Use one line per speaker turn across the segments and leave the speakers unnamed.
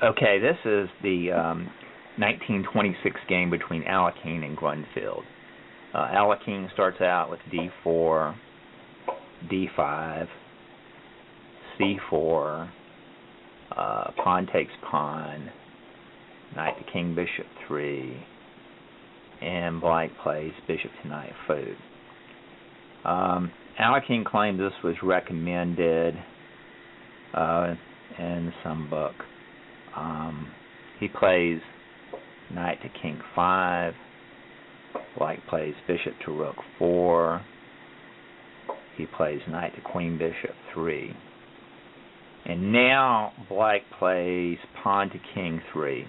Okay, this is the 1926 game between Alekhine and Gruenfeld. Alekhine starts out with d4, d5, c4, pawn takes pawn, knight to king, bishop 3, and black plays bishop to knight food. Alekhine claimed this was recommended in some book. He plays knight to king 5, black plays bishop to rook 4, he plays knight to queen bishop 3, and now black plays pawn to king 3,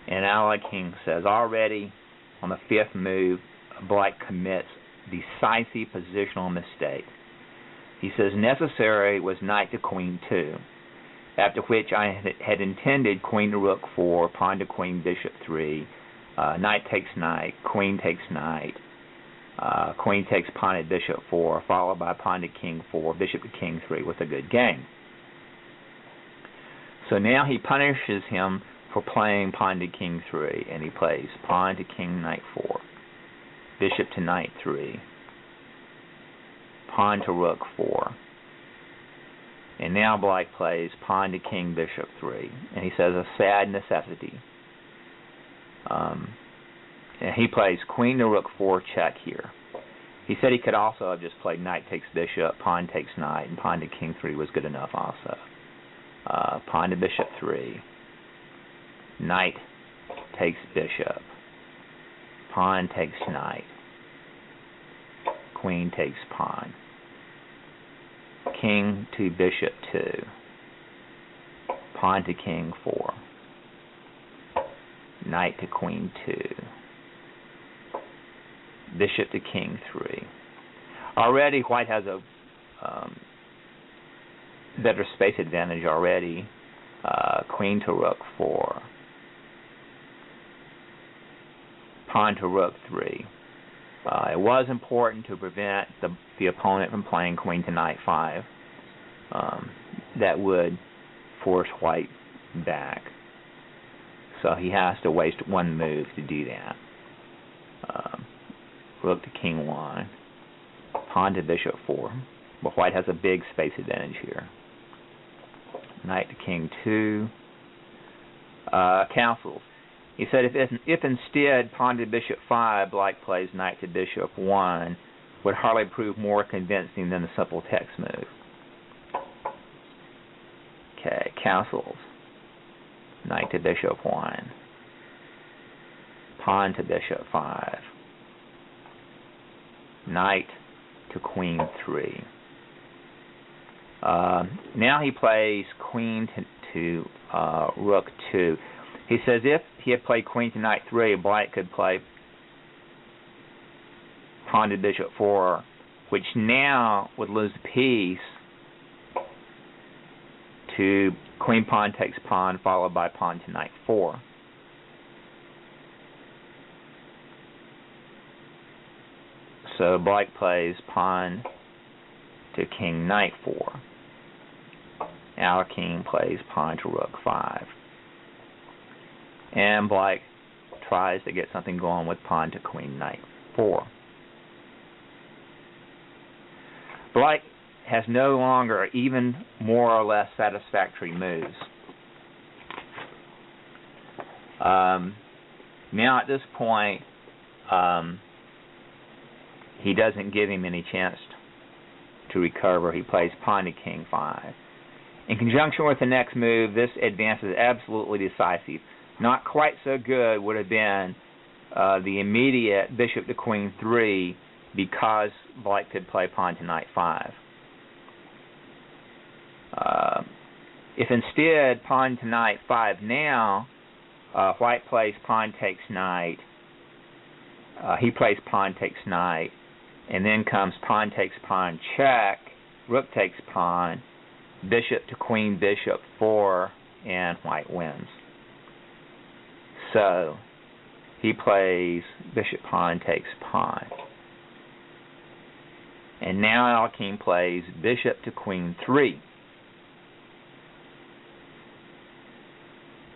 and Alekhine says already on the 5th move black commits decisive positional mistake. He says necessary was knight to queen 2, after which I had intended queen to rook 4, pawn to queen bishop 3, knight takes knight, queen takes knight, queen takes pawn at bishop 4, followed by pawn to king 4, bishop to king 3 with a good game. So now he punishes him for playing pawn to king 3, and he plays pawn to king knight 4, bishop to knight 3, pawn to rook 4. And now black plays pawn to king bishop 3, and he says a sad necessity. And he plays queen to rook 4 check here. He said he could also have just played knight takes bishop, pawn takes knight, and pawn to king 3 was good enough also. Pawn to bishop 3, knight takes bishop, pawn takes knight, queen takes pawn, king to bishop 2, pawn to king 4, knight to queen 2, bishop to king 3. Already white has a better space advantage already. Queen to rook 4, pawn to rook 3. It was important to prevent the opponent from playing queen to knight 5. That would force white back. So he has to waste one move to do that. Rook to king 1, pawn to bishop 4. But white has a big space advantage here. Knight to king 2. Counsels. He said if instead pawn to bishop 5, black plays knight to bishop 1, would hardly prove more convincing than the simple text move. Okay, counsels. Knight to bishop 1, pawn to bishop 5, knight to queen 3. Now he plays queen to rook 2. He says if he had played queen to knight 3, black could play pawn to bishop 4, which now would lose the piece to queen pawn takes pawn, followed by pawn to knight 4. So black plays pawn to king knight 4. Alekhine plays pawn to rook 5. And black tries to get something going with pawn to queen knight 4. Black has no longer even more or less satisfactory moves. Now at this point, he doesn't give him any chance to recover. He plays pawn to king 5. In conjunction with the next move, this advance is absolutely decisive. Not quite so good would have been the immediate bishop to queen 3, because black could play pawn to knight 5. If instead pawn to knight 5 now, white plays pawn takes knight, he plays pawn takes knight, and then comes pawn takes pawn check, rook takes pawn, bishop to queen bishop 4, and white wins. So he plays bishop pawn takes pawn. And now Alekhine plays bishop to queen 3.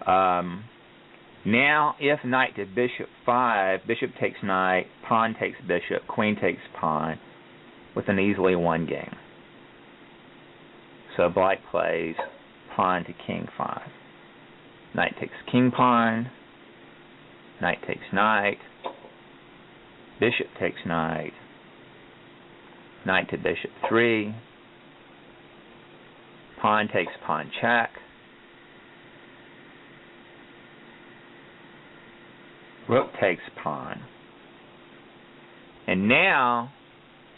Now, if knight to bishop 5, bishop takes knight, pawn takes bishop, queen takes pawn, with an easily won game. So black plays pawn to king 5. Knight takes king pawn, knight takes knight, bishop takes knight, knight to bishop 3, pawn takes pawn check, rook takes pawn. And now,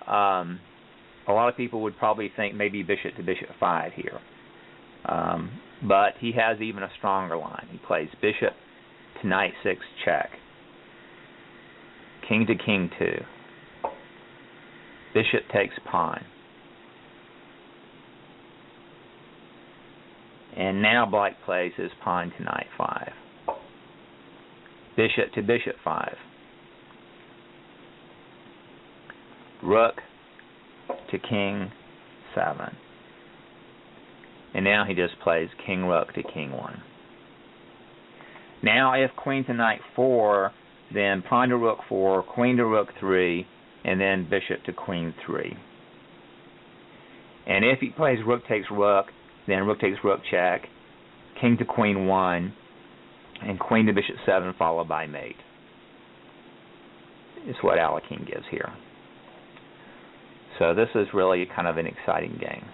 a lot of people would probably think maybe bishop to bishop 5 here. But he has even a stronger line. He plays bishop to knight 6 check, king to king 2, bishop takes pawn. And now black plays his pawn to knight 5, bishop to bishop 5, rook to king 7. And now he just plays king rook to king 1. Now if queen to knight 4, then pawn to rook 4, queen to rook 3, and then bishop to queen 3. And if he plays rook takes rook, then rook takes rook check, king to queen 1, and queen to bishop 7 followed by mate. Is what Alekhine gives here. So this is really kind of an exciting game.